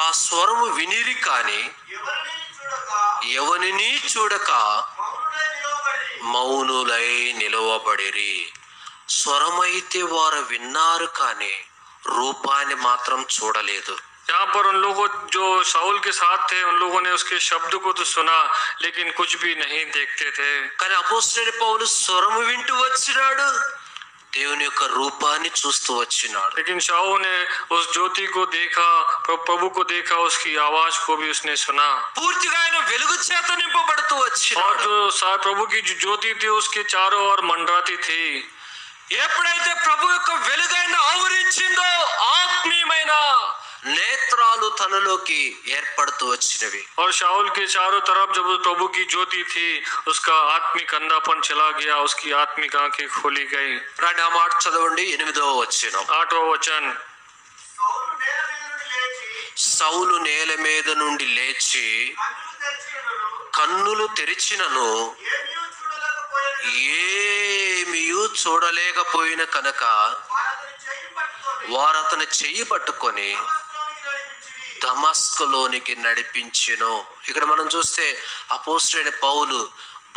ఆ స్వరము వినిరి కాని ఎవరిని చూడక మౌనులై నిలవబడిరి. స్వరమైతే వారు విన్నారు కానీ రూపాన్ని మాత్రం చూడలేదు. यहाँ पर उन लोगों जो शाऊल के साथ थे उन लोगों ने उसके शब्द को तो सुना लेकिन कुछ भी नहीं देखते थे। కానీ అపోస్తలుడైన పౌలు స్వరము వింటూ వచ్చినాడు, దేవుని యొక్క రూపాన్ని చూస్తూ వచ్చినాడు. लेकिन शाऊल ने उस ज्योति को देखा, प्रभु को देखा, उसकी आवाज को भी उसने सुना పూర్తిగా ఆయన వెలుగు చేత నింపబడుతూ और వచ్చినాడు. जो प्रभु की जो ज्योति थी उसके चारों ओर मंडराती थी। ఎప్పుడైతే ప్రభు యొక్క వెలుగైన ఆవరించిందో ఆత్మీయమైన నేత్రాలు తనలోకి ఏర్పడుతూ వచ్చినవి. और शाऊल के चारों तरफ जब उस प्रभु की ज्योति थी उसका आत्मिक अंधापन चला गया, उसकी आत्मिक आंखें खोली गई। రండి ఆ మాట చదవండి, 8వ వచనం. 8वां वचन, సౌలు నేల మీద నుండి లేచి కన్నులు తెరిచినను ఏమీయూ చూడలేకపోయిన కనుక వారు అతని చెయ్యి పట్టుకొని దమస్కులోనికి నడిపించెను. ఇక్కడ మనం చూస్తే అపోస్తలుడైన పౌలు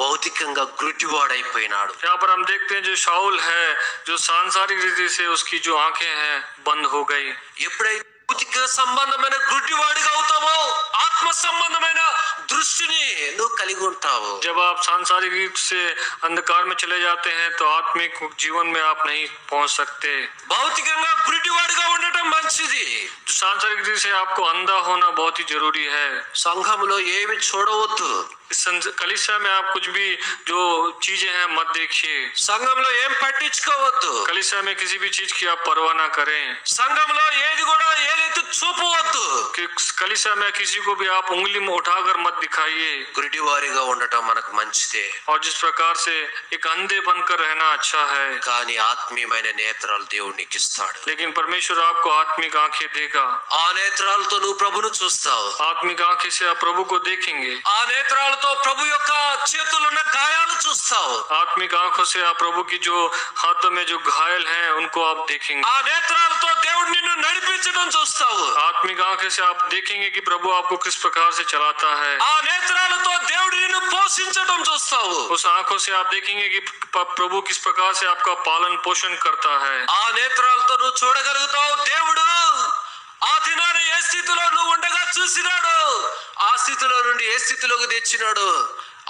భౌతికంగా గుడ్డివాడైపోయినాడు. यहाँ पर हम देखते हैं जो शाऊल है जो सांसारिक रीति से उसकी जो आंखें हैं बंद हो गई। ఎప్పుడైతే భౌతిక సంబంధమైన గుడ్డివాడిగా అవుతావో ఆత్మ సంబంధమైన దృష్టిని నువ్వు కలిగి ఉంటావు. जब आप सांसारिक रूप से अंधकार में चले जाते हैं तो आत्मिक जीवन में आप नहीं पहुंच सकते। భౌతికంగా గుడ్డివాడిగా ఉండటం మంచిది. तो सांसारिक रीति से आपको अंधा होना बहुत ही जरूरी है। సంఘంలో ఏమి చూడవద్దు, इस कलीसिया में आप कुछ भी जो चीजें हैं मत देखिए। సంఘంలో ఏం పట్టించుకోవద్దు, कलीसिया में किसी भी चीज की आप परवाह ना करें। సంఘంలో ఏది కూడా ఏదైతే చూపవద్దు. कि कलीसिया में किसी को भी आप उंगली में उठाकर मत दिखाइए। గుడ్డివారిగా ఉండటం మనకు మంచిదే, और जिस प्रकार से एक अंधे बनकर रहना अच्छा है, కానీ ఆత్మీయమైన నేత్రాలు దేవుడు నీకు ఇస్తాడు. लेकिन परमेश्वर आपको आत्मिक आंखें देगा। ఆ నేత్రాలతో నువ్వు ప్రభును చూస్తావు. आत्मिक आंखें से आप प्रभु को देखेंगे। ఆ నేత్రాలతో ప్రభు యొక్క చేతుల్లో ఉన్న గాయాలు చూస్తావు. आत्मिक आंखों से आप प्रभु की जो हाथों में जो घायल हैं उनको आप देखेंगे। ఆ నేత్రాలతో దేవుడు నిన్ను నడిపించడం చూస్తావు. आत्मिक आंखें से आप देखेंगे कि प्रभु आपको किस प्रकार से चलाता है। ఆ నేత్రాలతో దేవుడు నిన్ను పోషించడం చూస్తావు. उस आंखों से आप देखेंगे कि प्रभु किस प्रकार से आपका पालन पोषण करता है। ఆ నేత్రాలతో నువ్వు చూడగలుగుతావు దేవుడు ఆ దినాన ఏ స్థితిలో నువ్వు ఉండగా చూసినాడు, ఆ స్థితిలో నుండి ఏ స్థితిలోకి తెచ్చినాడు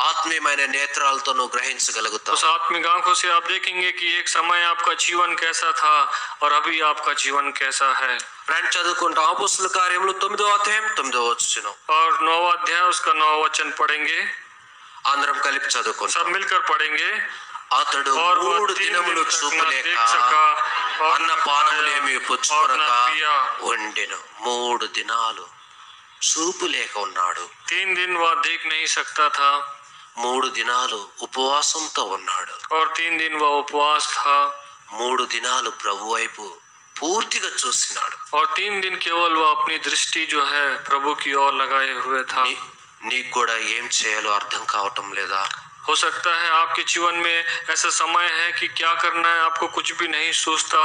ఆత్మీయమైన నేత్రాలతో నువ్వు గ్రహించగలుగుతావు. उस आत्मिक आंखों से आप देखेंगे कि एक समय आपका जीवन कैसा था और अभी आपका जीवन कैसा है। రండి చదువుకుంటాం. అపోస్తలుల కార్యములు 9వ అధ్యాయం 9వ వచనం. और 9वां अध्याय उसका 9वां वचन पढ़ेंगे, అందరం కలిపి చదువుకుంటాం. सब मिलकर पढ़ेंगे। అతడు और वो 3 3 దినములు दिन तक न చూపలేక देख सका और అన్న न పానములేమి खाया और పుచ్చుకొనక न पिया। ఉండెను. 3 దినాలు చూపు లేక ఉన్నాడు. 3 दिन वह देख नहीं सकता था 3 దినాలు ఉపవాసంతో ఉన్నాడు. और 3 दिन वह उपवास था 3 దినాలు ప్రభు వైపు పూర్తిగా చూసినాడు. और 3 दिन केवल वह अपनी दृष्टि जो है प्रभु की ओर लगाए हुए था। నీకు కూడా ఏం చేయాలో అర్థం కావటం లేదా? हो सकता है आपके जीवन में ऐसा समय है कि क्या करना है आपको कुछ भी नहीं सोचता।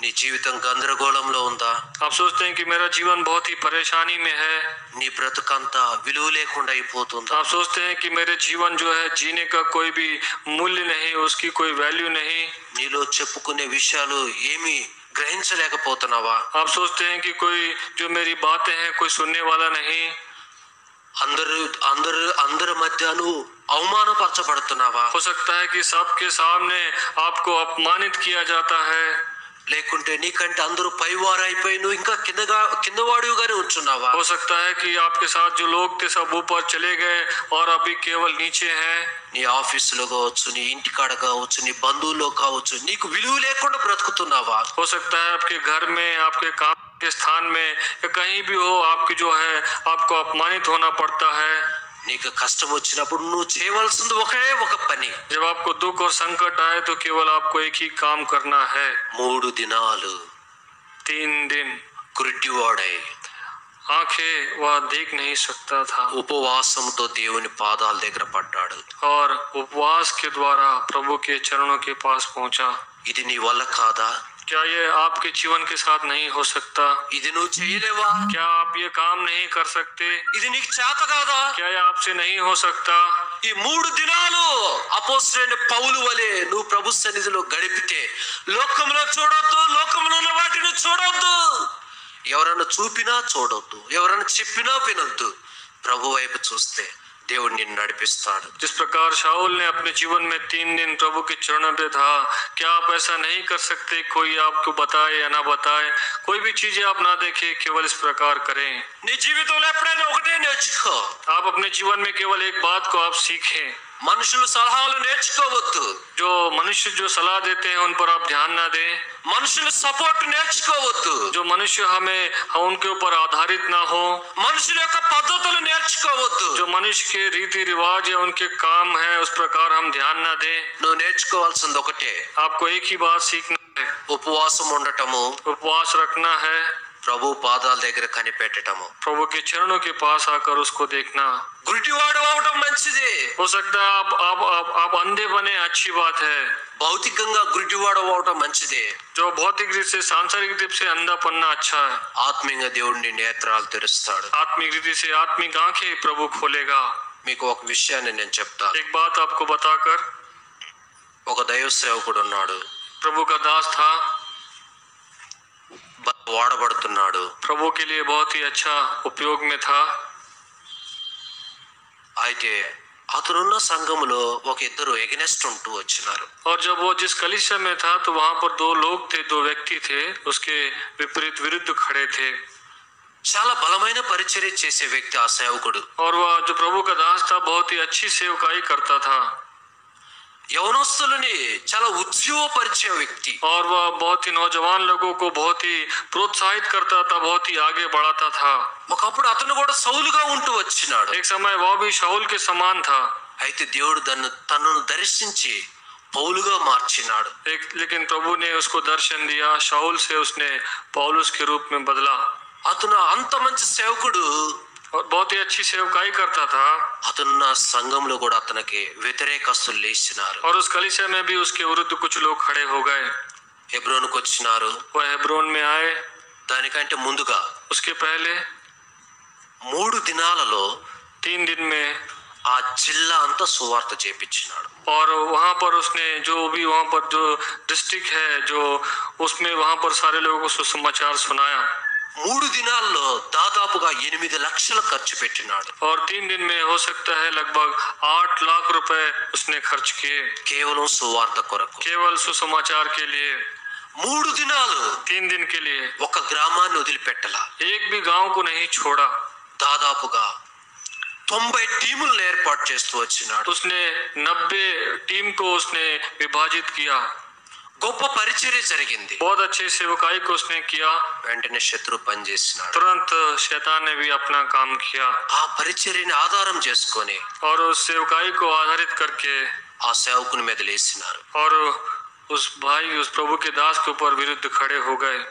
నీ జీవితం గందరగోళంలో ఉందా? आप सोचते हैं कि मेरा जीवन बहुत ही परेशानी में है। నీ బ్రతుకంతా విలువ లేకుండా అయిపోతుందా? आप सोचते हैं कि मेरे जीवन जो है जीने का कोई भी मूल्य नहीं, उसकी कोई वैल्यू नहीं। నీలో చెప్పుకునే విషయాలు ఏమీ గ్రహించలేకపోతున్నావా? आप सोचते हैं कि कोई जो मेरी बातें हैं कोई सुनने वाला नहीं। అందరి మధ్యను అవమానపరచబడుతున్నావా? हो सकता है कि सबके सामने आपको अपमानित किया जाता है। లేకుంటే నీకంటే అందరూ పైవారు అయిపోయి నువ్వు ఇంకా కిందవాడిగానే ఉంటున్నావా? हो सकता है कि आपके साथ जो लोग थे सब ऊपर चले गए और अभी केवल नीचे हैं। నీ ఆఫీసులో కావచ్చు, నీ ఇంటికాడ కావచ్చు, నీ బంధువుల్లో కావచ్చు, నీకు విలువ లేకుండా బ్రతుకుతున్నావా? हो सकता है आपके घर में, आपके काम के स्थान में या कहीं भी हो आपकी जो है आपको अपमानित होना पड़ता है। నీకు కష్టం వచ్చినప్పుడు నువ్వు చేయవలసింది ఒకే ఒక పని. जब आपको दुख और संकट आए तो केवल आपको एक ही काम करना है। 3 దినాలు 3 दिन గుడ్డివాడై आंखें वह देख नहीं सकता था ఉపవాసంతో దేవుని పాదాల దగ్గర పడ్డాడు. और उपवास के द्वारा प्रभु के चरणों के पास पहुंचा। ఇది నీ వల్ల కాదా? क्या ये आपके जीवन के साथ नहीं हो सकता? ఇది నువ్వు చేయలేవా? क्या आप ये काम नहीं कर सकते? ఇది నీకు చేత కాదా? क्या ये आपसे नहीं हो सकता? ఈ 3 దినాలు అపోస్తలుడైన పౌలు వలె నువ్వు ప్రభు సన్నిధిలో గడిపితే లోకంలో చూడొద్దు, లోకంలో ఉన్న వాటిని చూడొద్దు, ఎవరన్నా చూపినా చూడొద్దు, ఎవరన్నా చెప్పినా వినొద్దు, ప్రభు వైపు చూస్తే దేవుడు నిన్ను నడిపిస్తాడు. जिस प्रकार शाऊल ने अपने जीवन में 3 दिन प्रभु के चरणों पे था, क्या आप ऐसा नहीं कर सकते? कोई आपको बताए या ना बताए, कोई भी चीजें आप ना देखे, केवल इस प्रकार करें। నీ జీవితంలో ఎప్పుడైనా ఒకటే నేర్చుకో, आप अपने जीवन में केवल एक बात को आप सीखें। మనుషుల సలహాలు నేర్చుకోవద్దు, जो मनुष्य जो सलाह देते हैं उन पर आप ध्यान ना दें। మనుషుల సపోర్ట్ నేర్చుకోవద్దు, जो मनुष्य हमें उनके ऊपर आधारित ना हो। మనుషుల యొక్క పద్ధతులు నేర్చుకోవద్దు. जो मनुष्य के रीति रिवाज या उनके काम है उस प्रकार हम ध्यान ना दें। నువ్వు నేర్చుకోవాల్సింది ఒకటే, आपको एक ही बात सीखना है, ఉపవాసం ఉండటము, उपवास रखना है, ప్రభు పాదాల దగ్గర కనిపెట్టటము. प्रभु के चरणों के पास आकर उसको देखना। గురిటివాడు అవటం మంచిది, हो सकता है आप अंधे बने, अच्छी बात है। భౌతికంగా గురిటివాడు అవటం మంచిది, जो भौतिक रीति से सांसारिक रूप से अंधा पन्ना अच्छा है। ఆత్మీయంగా దేవుడిని నేత్రాలు తెరుస్తాడు. आत्मिक रीति से आत्मिक आंखें प्रभु खोलेगा। మీకు ఒక విషయాన్ని నేను చెప్తాను. एक बात आपको बताकर, ఒక దైవ సేవకుడు ఉన్నాడు, प्रभु का दास था, వాడబడుతున్నాడు. प्रभु के लिए बहुत ही अच्छा उपयोग में था। అయితే అతనున్న సంఘములో ఒక ఇద్దరు ఎగనెస్ట్ ఉంటూ వచ్చినారు. और जब वो जिस कलीसिया में था तो वहां पर 2 लोग थे, 2 व्यक्ति थे, उसके विपरीत विरुद्ध खड़े थे। చాలా బలమైన పరిచర్య చేసే వ్యక్తి ఆ సేవకుడు. और वह जो प्रभु का दास था बहुत ही अच्छी सेवकाई करता था। యవనస్తులని చాలా ఉద్యోగపరిచే వ్యక్తి. और वह बहुत ही नौजवान लोगों को बहुत ही प्रोत्साहित करता था, बहुत ही आगे बढ़ाता था। ఒకప్పుడు అతను కూడా సౌలుగా ఉంటూ వచ్చినాడు. एक समय वह भी शाऊल के समान था। అయితే దేవుడు తనను దర్శించి పౌలుగా మార్చినాడు. लेकिन प्रभु ने उसको दर्शन दिया, शाऊल से उसने पौलुस के रूप में बदला। అతను అంత మంచి సేవకుడు, और बहुत ही अच्छी सेवकाई करता था। అతనున్న సంఘంలో కూడా అతనికి వ్యతిరేకస్తులు లేచినారు. और उस कलीसिया में भी उसके विरुद्ध कुछ लोग खड़े हो गए। హెబ్రోనుకు వచ్చినారు. वह हेब्रोन में आए। దానికంటే ముందుగా उसके पहले 3 దినాలలో 3 दिन में ఆ జిల్లా అంతా సువార్త చేపించినాడు. और वहां पर उसने जो भी वहां पर जो डिस्ट्रिक्ट है जो उसमें वहां पर सारे लोगों को सुसमाचार सुनाया। 3 దినాల్లో దాదాపుగా 8 లక్షలు ఖర్చు పెట్టినాడు. और 3 दिन में हो सकता है लगभग 8 लाख रुपए उसने खर्च किए, కేవలం సువార్త కొరకు. केवल सुसमाचार के लिए। 3 దినాలు 3 दिन के लिए ఒక గ్రామాన్ని వదిలిపెట్టల. एक भी गांव को नहीं छोड़ा। దాదాపుగా 90 టీములను ఏర్పాటు చేస్తూ వచ్చినాడు. उसने 90 टीम को उसने विभाजित किया। గొప్ప పరిచర్య జరిగింది. बहुत अच्छे सेवकाई को उसने किया। వెంటనే శత్రు పనిచేసినాడు. तुरंत शैतान ने भी अपना काम किया। ఆ పరిచర్యని ఆధారం చేసుకొని और उस सेवकाई को आधारित करके ఆ సేవకుని మీద లేసినారు. और उस भाई उस प्रभु के दास के ऊपर विरुद्ध खड़े हो गए।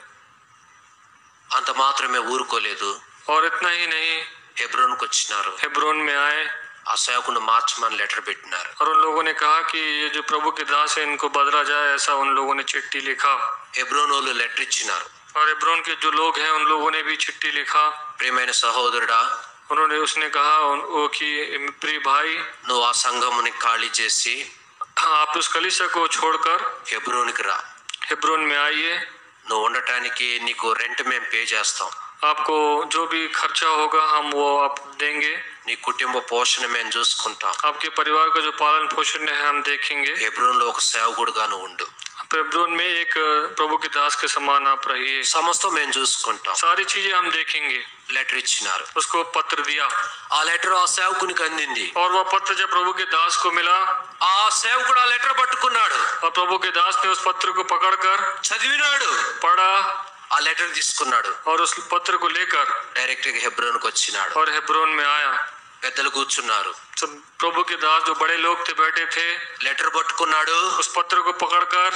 అంత మాత్రమే ఊరుకోలేదు. और इतना ही नहीं, హెబ్రోన్కు వచ్చినారు. हेब्रोन में आए ఆ సేవకుని మార్చమని లెటర్ పెట్టినారు. और उन लोगों ने कहा कि ये जो प्रभु के दास है इनको बदला जाए, ऐसा उन लोगों ने चिट्ठी लिखा। హెబ్రోన్ వాళ్ళు లెటర్ ఇచ్చినారు. और हेब्रोन के जो लोग हैं उन लोगों ने भी चिट्ठी लिखा। ప్రియమైన సహోదరుడా, उसने कहा वो कि प्रिय भाई, నువ్వు ఆ సంఘముని ఖాళీ చేసి आप उस कलीसिया को छोड़कर హెబ్రోన్కి రా. हेब्रोन में आइए। నువ్వు ఉండటానికి నీకు రెంట్ మేము పే చేస్తాం. आपको जो भी खर्चा होगा हम वो आप देंगे। నీ కుటుంబ పోషణ మేము చూసుకుంటాం. आपके परिवार का जो पालन पोषण है हम देखेंगे। హెబ్రోన్లో ఒక సేవకుడుగా నువ్వు ఉండు. हेब्रोन में एक प्रभु के दास के समान आप रहिए। సమస్తం మేము చూసుకుంటాం. सारी चीजें हम देखेंगे। లెటర్ ఇచ్చినారు. उसको पत्र दिया। ఆ లెటర్ ఆ సేవకునికి అందింది. और वह पत्र जब प्रभु के दास को मिला, ఆ సేవకుడు ఆ లెటర్ పట్టుకున్నాడు. और प्रभु के दास ने उस पत्र को पकड़कर చదివినాడు. पढ़ा ఆ లెటర్ తీసుకున్నాడు. और उस पत्र को लेकर డైరెక్ట్ గా హెబ్రోన్కి వచ్చినాడు. और हेब्रोन में आया। పెద్దలు కూర్చున్నారు. सब प्रभु के दास जो बड़े लोग थे बैठे थे। లెటర్ పట్టుకున్నాడు. उस पत्र को पकड़कर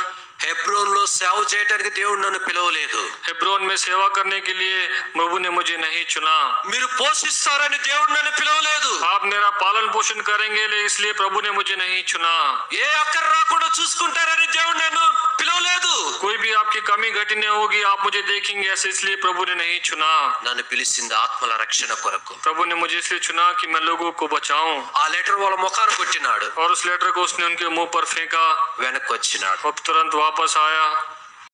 హెబ్రోన్లో సేవ చేయడానికి దేవుడు నన్ను పిలవలేదు. हेब्रोन में सेवा करने के लिए प्रभु ने मुझे नहीं चुना। మీరు పోషిస్తారని దేవుడు నన్ను పిలవలేదు. आप मेरा पालन पोषण करेंगे इसलिए प्रभु ने मुझे नहीं चुना। ఏ అక్కర రాకుండా చూసుకుంటారని దేవుడు నన్ను పిలవలేదు. कोई भी आपकी कमी घटी नहीं होगी, आप मुझे देखेंगे ऐसे, इसलिए प्रभु ने नहीं चुना। నన్ను పిలిచింది ఆత్మల రక్షణ కొరకు. प्रभु ने मुझे इसलिए चुना कि मैं लोगों को बचाऊं। ఆ లెటర్ వాళ్ళ ముఖాన కొట్టినాడు, और उस लेटर को उसने उनके मुंह पर फेंका, వెనక్కి వచ్చినాడు. और तुरंत वापस आया।